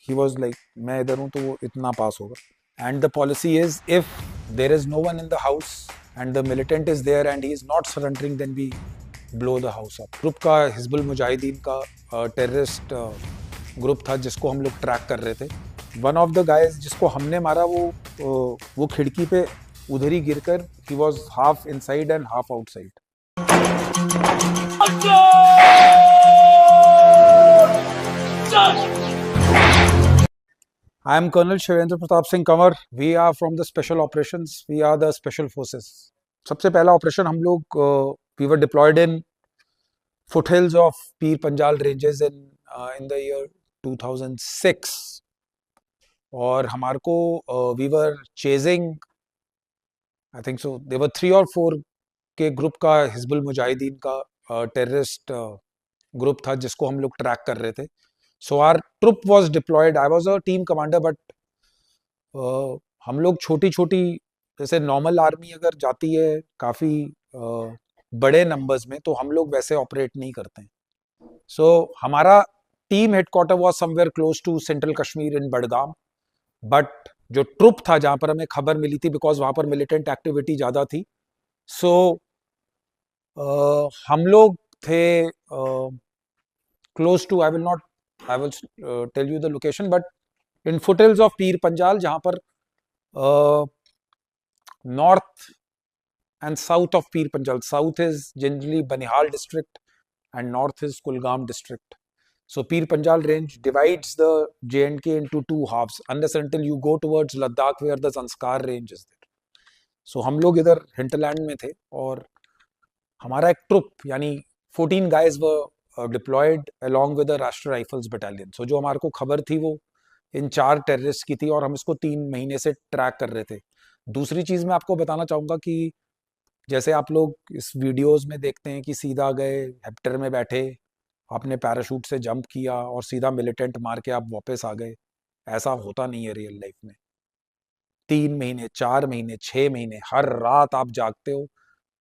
He was like मैं इधर हूँ तो वो इतना पास होगा। And the policy is if there is no one in the house and the militant is there and he is not surrendering then we blow the house up. Group का हिजबुल मुजाहिदीन का टेररिस्ट ग्रुप था जिसको हम लोग track कर रहे थे। One of the guys जिसको हमने मारा वो खिड़की पे उधर ही गिरकर he was half inside and half outside. I am Colonel Shivendra Pratap Singh Kanwar. We are from the Special Operations. We are the Special Forces. सबसे पहला ऑपरेशन हम लोग we were deployed in foothills of Pir Panjal ranges in the year 2006 और हमारे को we were chasing I think so there were 3 or 4 के group का हिजबुल मुजाहिदीन का टेररिस्ट ग्रुप था जिसको हम लोग ट्रैक कर रहे थे। So our troop was deployed. I was a team commander, but हम लोग छोटी छोटी जैसे नॉर्मल आर्मी अगर जाती है काफ़ी बड़े नंबर्स में तो हम लोग वैसे ऑपरेट नहीं करते हैं। सो हमारा team headquarter was somewhere close to central Kashmir in Budgam, but जो ट्रुप था जहाँ पर हमें खबर मिली थी बिकॉज वहाँ पर मिलिटेंट एक्टिविटी ज़्यादा थी। सो हम लोग थे close to I will tell you the location but in foothills of Pir Panjal जहाँ पर north and south of Pir Panjal. South is generally Banihal district and north is Kulgam district. So Pir Panjal range divides the J&K into 2 halves unless until you go towards Ladakh where the Zanskar range is there. So हम लोग इधर hinterland में थे और हमारा एक troupe यानी 14 guys were deployed along with the Rashtra Rifles battalion. So जो हमारे को खबर थी वो इन 4 टेररिस्ट की थी और हम इसको 3 महीने से ट्रैक कर रहे थे। दूसरी चीज़ मैं आपको बताना चाहूँगा कि जैसे आप लोग इस वीडियोस में देखते हैं कि सीधा गए हेप्टर में बैठे, आपने पैराशूट से जंप किया और सीधा मिलिटेंट मार के आप वापस आ गए, ऐसा होता नहीं है रियल लाइफ में। 3 महीने 4 महीने 6 महीने हर रात आप जागते हो,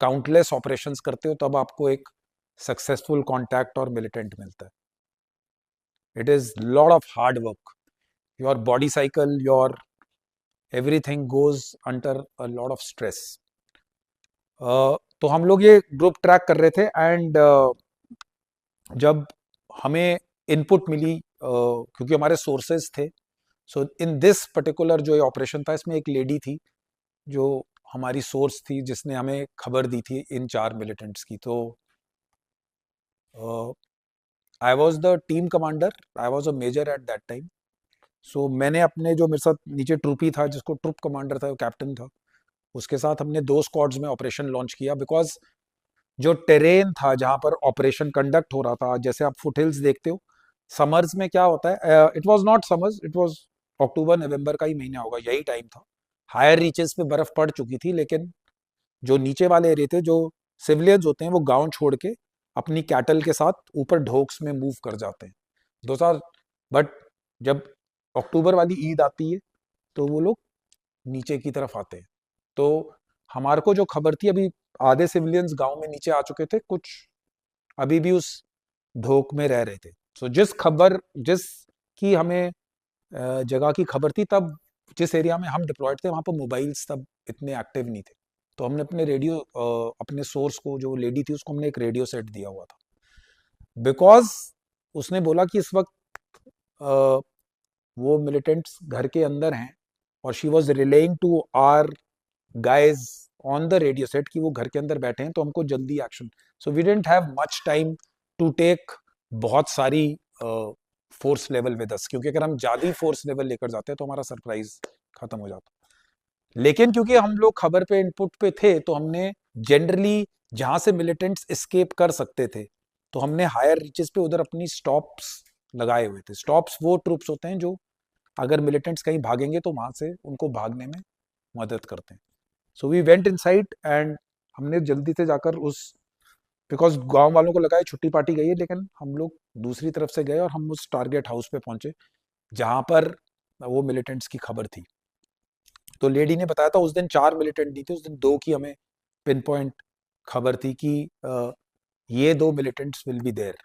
काउंटलेस ऑपरेशंस करते हो, तब आपको एक सक्सेसफुल कॉन्टैक्ट और मिलिटेंट मिलता है। It is lot of hard work, your body cycle, your everything goes under a lot of stress. तो हम लोग ये ग्रुप ट्रैक कर रहे थे एंड जब हमें इनपुट मिली क्योंकि हमारे सोर्सेज थे। सो इन दिस पर्टिकुलर जो ये ऑपरेशन था इसमें एक लेडी थी जो हमारी सोर्स थी जिसने हमें खबर दी थी इन 4 मिलिटेंट्स की। तो I was the team commander, I was a major at that time. So मैंने अपने जो मेरे साथ नीचे ट्रूपी था जिसको ट्रुप कमांडर था, वो कैप्टन था, उसके साथ हमने 2 स्क्वाड्स में ऑपरेशन लॉन्च किया बिकॉज जो टेरेन था जहाँ पर ऑपरेशन कंडक्ट हो रहा था, जैसे आप फुटहिल्स देखते हो, समर्स में क्या होता है, it was not summers, it was October November का ही महीना होगा, यही टाइम था। हायर रीचेस पे बर्फ पड़ चुकी थी लेकिन जो नीचे वाले एरिया थे, जो सिविलियंस होते हैं वो गांव छोड़ के अपनी कैटल के साथ ऊपर ढोक्स में मूव कर जाते हैं 2 साल। बट जब अक्टूबर वाली ईद आती है तो वो लोग नीचे की तरफ आते हैं। तो हमारे को जो खबर थी, अभी आधे सिविलियंस गांव में नीचे आ चुके थे, कुछ अभी भी उस ढोक में रह रहे थे। सो जिस की हमें जगह की खबर थी, तब जिस एरिया में हम डिप्लॉयड थे वहां पर मोबाइल्स तब इतने एक्टिव नहीं थे। तो हमने अपने रेडियो अपने सोर्स को, जो लेडी थी उसको हमने एक रेडियो सेट दिया हुआ था बिकॉज उसने बोला कि इस वक्त वो मिलिटेंट्स घर के अंदर हैं और she was relaying to our guys on the radio set कि वो घर के अंदर बैठे हैं तो हमको जल्दी action. So we didn't have much time to take बहुत सारी फोर्स लेवल विद अस, क्योंकि अगर हम ज्यादा फोर्स लेवल लेकर जाते हैं तो हमारा सरप्राइज खत्म हो जाता। लेकिन क्योंकि हम लोग खबर पे इनपुट पे थे तो हमने जनरली जहां से मिलिटेंट्स एस्केप कर सकते थे तो हमने हायर रीचेस पे उधर अपनी स्टॉप्स लगाए हुए थे। स्टॉप्स वो ट्रूप्स होते हैं जो अगर मिलिटेंट्स कहीं भागेंगे तो वहां से उनको भागने में मदद करते हैं। So we went inside and हमने जल्दी से जाकर उस, बिकॉज गांव वालों को लगा है छुट्टी पार्टी गई है, लेकिन हम लोग दूसरी तरफ से गए और हम उस टारगेट हाउस पे पहुंचे जहां पर वो मिलिटेंट्स की खबर थी। तो लेडी ने बताया था उस दिन 4 मिलिटेंट नहीं थे, उस दिन 2 की हमें पिन पॉइंट खबर थी कि ये 2 मिलिटेंट्स विल बी देयर।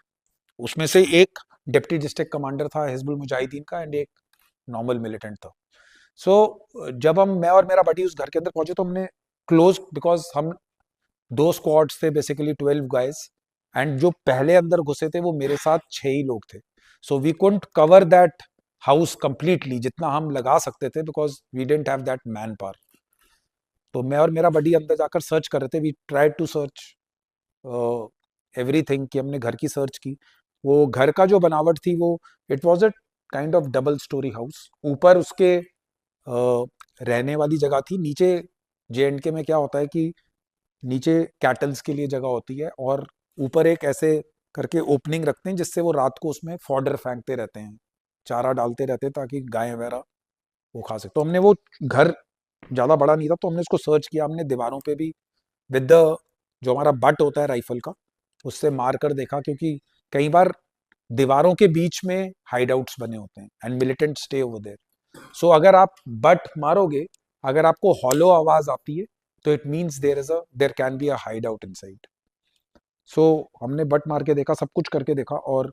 उसमें से एक डिप्टी डिस्ट्रिक्ट कमांडर था हिजबुल मुजाहिदीन का एंड एक नॉर्मल मिलिटेंट था। सो जब मैं और मेरा बडी उस घर के अंदर पहुंचे तो हमने क्लोज, बिकॉज हम दो स्क्वाड्स थे, बेसिकली 12 गाइज, एंड जो पहले अंदर घुसे थे वो मेरे साथ 6 ही लोग थे। So we couldn't cover that house completely जितना हम लगा सकते थे, because we didn't have that manpower. तो मैं और मेरा बडी अंदर जाकर सर्च कर रहे थे, we tried to search everything, कि हमने घर की सर्च की। वो घर का जो बनावट थी वो, it was a kind of double storey house. ऊपर उसके रहने वाली जगह थी, नीचे जे में क्या होता है कि नीचे कैटल्स के लिए जगह होती है, और ऊपर एक ऐसे करके ओपनिंग रखते हैं जिससे वो रात को उसमें फॉडर फेंकते रहते हैं, चारा डालते रहते हैं ताकि गाय वगैरह वो खा सके। तो हमने वो घर ज़्यादा बड़ा नहीं था, तो हमने उसको सर्च किया, हमने दीवारों पे भी विद द जो हमारा बट होता है राइफल का, उससे मार कर देखा, क्योंकि कई बार दीवारों के बीच में हाइड आउट्स बने होते हैं and militant stay over there. So अगर आप बट मारोगे, अगर आपको हॉलो आवाज आती है, तो it means there can be a hide out inside. So हमने बट मार के देखा, सब कुछ करके देखा, और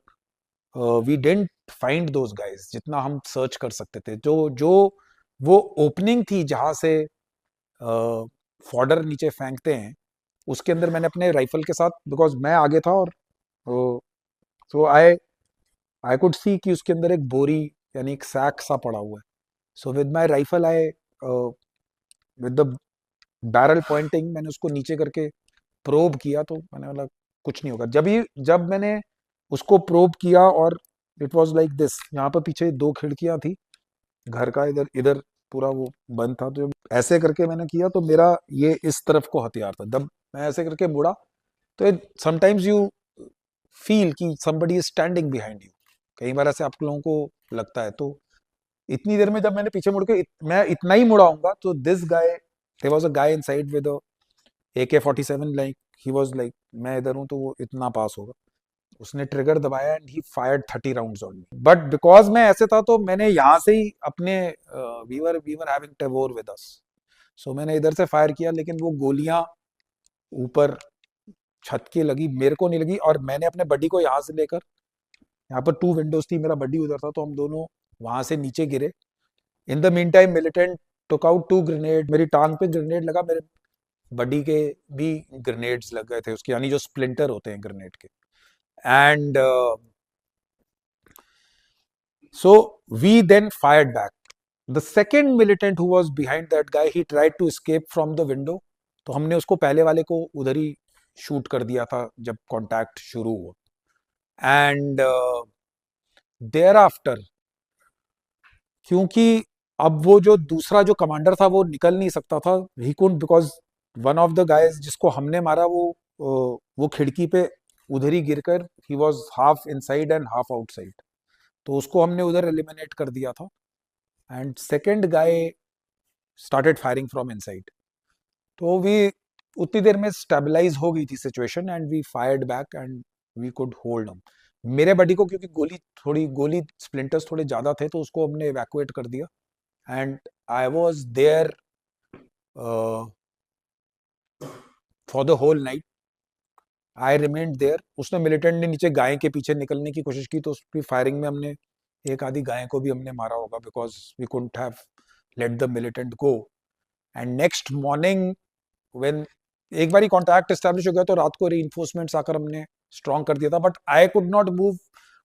we didn't find those guys जितना हम सर्च कर सकते थे। जो जो वो ओपनिंग थी जहां से फॉडर नीचे फेंकते हैं, उसके अंदर मैंने अपने राइफल के साथ, बिकॉज मैं आगे था, और सो आई आई कुड सी कि उसके अंदर एक बोरी यानी एक सैक सा पड़ा हुआ है। So with my rifle I, with the barrel pointing, मैंने उसको नीचे करके प्रोब किया, तो मैंने बोला कुछ नहीं होगा। जब मैंने उसको प्रोब किया, और इट वाज लाइक दिस, यहाँ पर पीछे 2 खिड़कियां थी घर का, इधर इधर पूरा वो बंद था, तो जब ऐसे करके मैंने किया तो मेरा ये इस तरफ को हथियार था। जब मैं ऐसे करके मुड़ा, तो समटाइम्स यू फील कि somebody is standing behind you, कई बार ऐसे आप लोगों को लगता है। तो इतनी देर में जब मैंने पीछे मुड़ के मैं इतना ही मुड़ा हूंगा, तो this guy, there was a guy inside with AK-47, like he was like, मैं इधर हूं तो वो इतना पास होगा। उसने ट्रिगर दबाया and he fired 30 rounds on me, but because मैं ऐसे था तो मैंने यहाँ से ही अपने, we were having Tavor with us, so मैंने इधर से फायर किया, लेकिन वो गोलियां ऊपर छत के लगी, मेरे को नहीं लगी। और मैंने अपने बडी को यहाँ से लेकर, यहाँ पर 2 विंडोज थी, मेरा बडी उधर था, तो हम दोनों वहां से नीचे गिरे। In the mean time militant took out 2 grenade, मेरी टांग पे ग्रेनेड लगा, मेरे बडी के भी ग्रेनेड्स लग गए थे उसके, यानी जो स्प्लिंटर होते हैं ग्रेनेड के। And so we then fired back. The second militant who was behind that guy, he tried to escape from the window. तो हमने उसको, पहले वाले को उधर ही शूट कर दिया था जब कांटेक्ट शुरू हुआ। एंड देयर आफ्टर, क्योंकि अब वो जो दूसरा जो कमांडर था वो निकल नहीं सकता था, he could, because one of the guys जिसको हमने मारा वो खिड़की पे उधर ही गिरकर, he was half inside and half outside, तो उसको हमने उधर एलिमिनेट कर दिया था। And second guy started firing from inside, तो वी उतनी देर में स्टेबलाइज हो गई थी situation, and we fired back and we could hold him. मेरे बडी को क्योंकि गोली स्प्लिंटर्स थोड़े ज्यादा थे, तो उसको हमने इवैक्यूएट कर दिया। And I was there for the whole night, I remained there. उसने, मिलिटेंट ने नीचे गाय के पीछे निकलने की कोशिश की, तो उसकी फायरिंग में हमने एक आधी गाय को भी हमने मारा होगा, because we couldn't have let the militant go. And next morning when एक बार कॉन्टैक्ट एस्टेब्लिश हो गया, तो रात को रीइंफोर्समेंट्स आकर हमने स्ट्रॉन्ग कर दिया था, but I could not move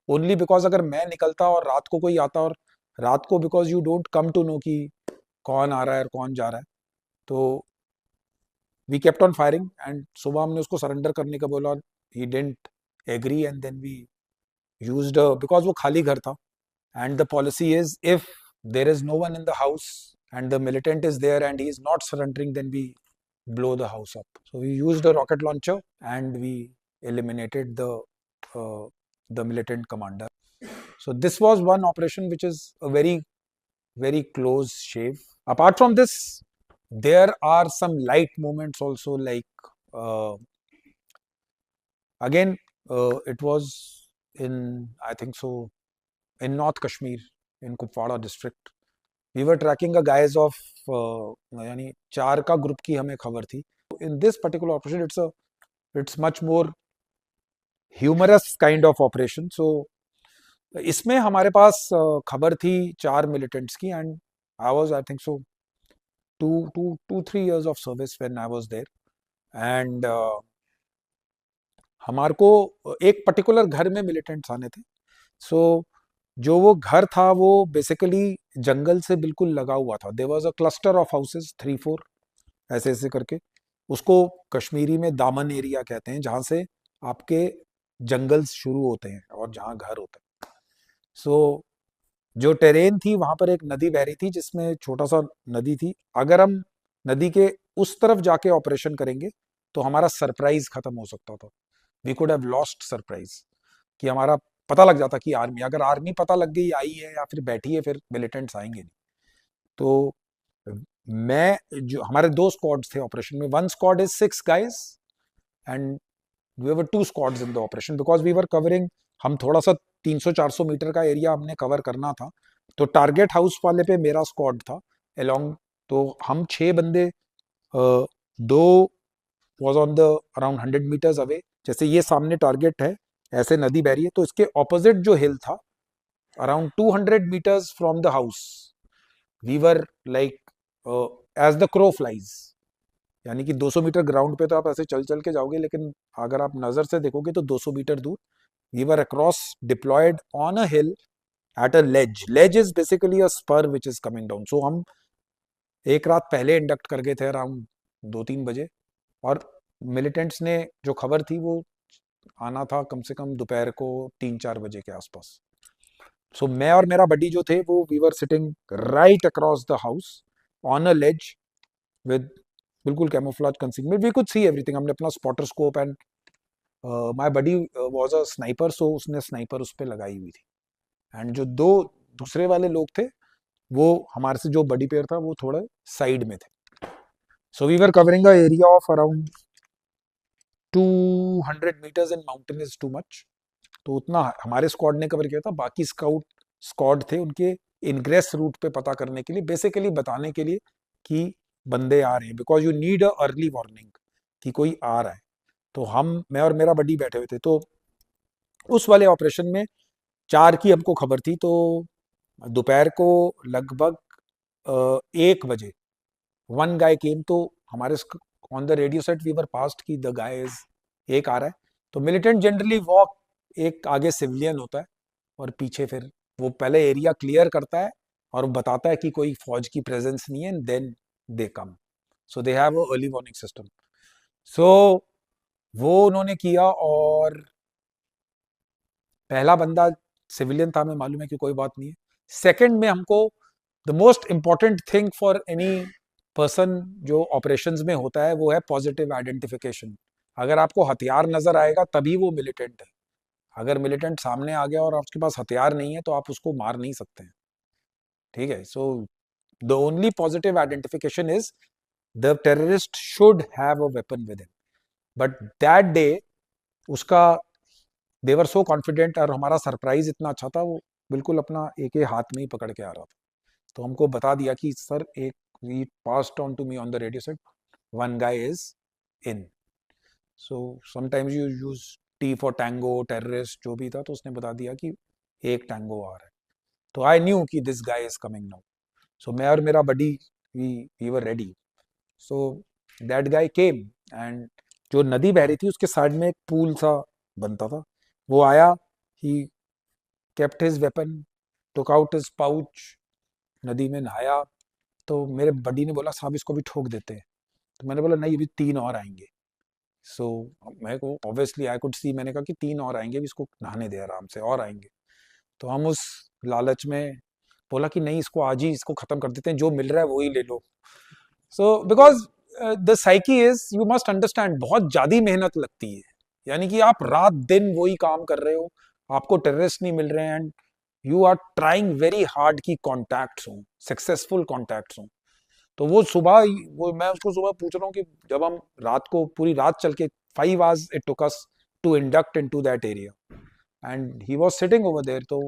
only because अगर मैं निकलता और रात को कोई आता, और रात को because you don't come to know कि कौन आ रहा है और कौन जा रहा है, तो we kept on firing. And सुबह हमने उसको सरेंडर करने का बोला, he didn't agree, and then we used, because वो खाली घर था, and the policy is if there is no one in the house and the militant is there and he is not surrendering, then we blow the house up. So we used a rocket launcher and we eliminated uh, the militant commander. So this was one operation which is a very very close shave. Apart from this, there are some light moments also, like again it was in, I think so, in North Kashmir, in Kupwara district. We were tracking a guys of यानी 4 का group की हमें खबर थी। In this particular operation, it's much more humorous kind of operation. So इसमें हमारे पास खबर थी 4 मिलिटेंट्स की, and I was I think so 2 3 years of service when I was there. And हमारे को एक पर्टिकुलर घर में मिलिटेंट्स आने थे. सो जो वो घर था वो बेसिकली जंगल से बिल्कुल लगा हुआ था. There was a cluster of houses 3 4 ऐसे ऐसे करके. उसको कश्मीरी में दामन एरिया कहते हैं, जहाँ से आपके जंगल शुरू होते हैं और जहाँ घर होते हैं. सो जो टेरेन थी वहां पर एक नदी बह रही थी, जिसमें छोटा सा नदी थी. अगर हम नदी के उस तरफ जाके ऑपरेशन करेंगे तो हमारा सरप्राइज खत्म हो सकता था. We could have lost surprise, कि हमारा पता लग जाता कि आर्मी, अगर आर्मी पता लग गई आई है या फिर बैठी है, फिर मिलिटेंट्स आएंगे नहीं. तो मैं जो हमारे 2 स्क्वाड्स थे ऑपरेशन में. One squad is 6 guys and we were 2 squads in the operation, because we were covering. हम थोड़ा सा 300 400 मीटर का एरिया हमने कवर करना था. तो टारगेट हाउस वाले पे मेरा स्क्वाड था अलोंग. तो हम 6 बंदे, दो was on the around 100 meters away. जैसे ये सामने टारगेट है, ऐसे नदी बह रही है, तो इसके ऑपोजिट जो हिल था around 200 meters from the house, we were like as the crow flies. यानी कि 200 मीटर ग्राउंड पे तो आप ऐसे चल चल के जाओगे, लेकिन अगर आप नजर से देखोगे तो 200 मीटर दूर we were across deployed on a hill at a ledge. Ledge is basically a spur which is coming down. So हम एक रात पहले इंडक्ट कर गए थे अराउंड 2 3 बजे. और मिलिटेंट्स ने जो खबर थी वो आना था कम से कम दोपहर को 3 4 बजे के आसपास. सो मैं और मेरा बडी जो थे वो we were sitting right across the house on a ledge with बिल्कुल camouflage concealment. We could see everything. हमने अपना spotter scope and my buddy was a sniper, so उसने स्नाइपर उस पर लगाई हुई थी. एंड जो दो दूसरे वाले लोग थे वो हमारे से जो बडी पेयर था वो थोड़े साइड में थे. So we were covering a area of around 200 meters in mountain is too much. तो उतना हमारे स्क्वाड ने कवर किया था. बाकी स्काउट स्क्वाड थे, उनके इनग्रेस रूट पे पता करने के लिए, बेसिकली बताने के लिए कि बंदे आ रहे हैं, because you need a early warning कि कोई आ रहा है. तो मैं और मेरा बडी बैठे हुए थे. तो उस वाले ऑपरेशन में 4 की हमको खबर थी. तो दोपहर को लगभग 1 बजे वन गाय केम. तो हमारे on the radio set we were passed की द गाय इज, एक आ रहा है. तो मिलिटेंट जनरली वॉक, एक आगे सिविलियन होता है और पीछे फिर वो पहले एरिया क्लियर करता है और बताता है कि कोई फौज की प्रेजेंस नहीं है, and then they come. So they have a early warning system. So वो उन्होंने किया, और पहला बंदा सिविलियन था, हमें मालूम है कि कोई बात नहीं है. सेकंड में हमको the most important thing for any person जो ऑपरेशंस में होता है वो है पॉजिटिव आइडेंटिफिकेशन. अगर आपको हथियार नजर आएगा तभी वो मिलिटेंट है. अगर मिलिटेंट सामने आ गया और आपके पास हथियार नहीं है तो आप उसको मार नहीं सकते हैं. ठीक है. So the only positive identification is the terrorist should have a weapon with him. But that day उसका देवर सो कॉन्फिडेंट, और हमारा सरप्राइज इतना अच्छा था, वो बिल्कुल अपना एक हाथ में ही पकड़ के आ रहा था. तो हमको बता दिया कि सर, एक we passed on to me on the radio set, one guy is in. So sometimes you use T for tango, terrorist जो भी था, तो उसने बता दिया कि एक टैंगो आ रहा है. तो आई न्यू कि this guy is coming now. So मैं और मेरा buddy we were ready. So that guy came, and जो नदी बह रही थी उसके साइड में एक पूल सा बनता था. वो आया, he kept his weapon, took out his pouch, नदी में नहाया. तो मेरे बडी ने बोला साहब इसको भी ठोक देते हैं. तो मैंने बोला नहीं, अभी 3 और आएंगे. सो मैं को ऑब्वियसली आई कुड सी, मैंने कहा कि 3 और आएंगे, अभी इसको नहाने दे आराम से, और आएंगे. तो हम उस लालच में बोला कि नहीं, इसको आज ही इसको खत्म कर देते हैं, जो मिल रहा है वो ही ले लो. So because the psyche is, you must understand, बहुत ज्यादा मेहनत लगती है. यानी कि आप रात दिन वही काम कर रहे हो, आपको टेररिस्ट नहीं मिल रहे हैं, and you are trying very hard की कॉन्टैक्ट्स हों, सक्सेसफुल कॉन्टैक्ट्स हों. तो वो सुबह वो मैं उसको सुबह पूछ रहा हूँ कि जब हम रात को पूरी रात चल के 5 hours it took us to induct into that area, and he was sitting over there. तो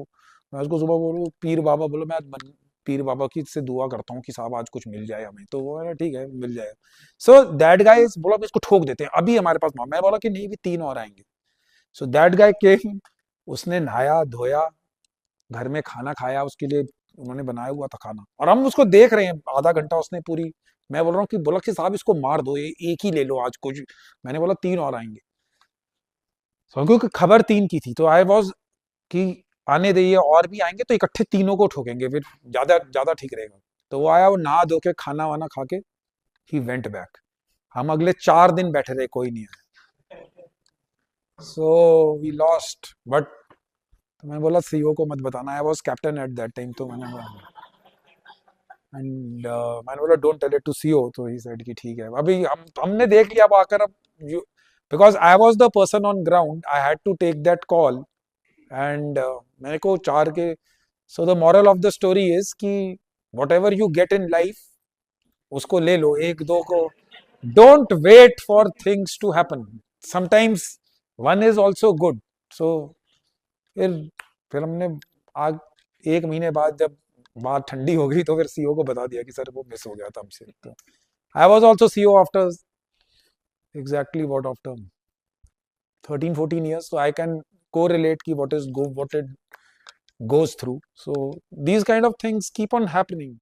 मैं उसको सुबह बोलूँ पीर बाबा, बोलो मैं आज पीर बाबा की से दुआ करता हूँ कि साहब आज कुछ मिल जाए हमें. तो वो बोला ठीक है मिल जाएगा. सो दैट गाय बोला इसको ठोक देते हैं, अभी हमारे पास. मैं बोला कि नहीं, भी 3 और आएंगे. सो दैट गाय केम, उसने नहाया धोया, घर में खाना खाया, उसके लिए उन्होंने बनाया हुआ था खाना, और हम उसको देख रहे हैं आधा घंटा उसने पूरी। मैं बोल रहा हूँ कि बोला कि साहब इसको मार दो, ये एक ही ले लो आज कुछ। मैंने बोला 3 और आएंगे। So, क्योंकि खबर 3 की थी, तो आई वॉज कि आने दे, ये और भी आएंगे तो इकट्ठे तीनों को ठोकेंगे, फिर ज्यादा ज्यादा ठीक रहेगा। तो वो आया, वो नहा धो के खाना वाना खा के ही वेंट बैक। हम अगले 4 दिन बैठे रहे, कोई नहीं आया। सो वी लॉस्ट, बट मैं बोला सीईओ को मत बताना, I was captain at that time, तो मैंने बोला, एंड मैंने बोला don't tell it to CEO, तो ही सेड कि ठीक है। अभी हमने देख लिया अब आकर, अब you, because I was the person on ground, I had to take that call, and मेरे को 4 के। So the moral of the story is कि whatever you get in life, उसको ले लो, एक दो को। Don't wait for things to happen, sometimes one is also good. So फिर फिर हमने आज 1 महीने बाद जब बात ठंडी हो गई, तो फिर सीईओ को बता दिया कि सर वो मिस हो गया था हमसे। तो I was also CEO after exactly what after 13-14 years, so I can correlate ki what it goes through. So these kind of things keep on happening.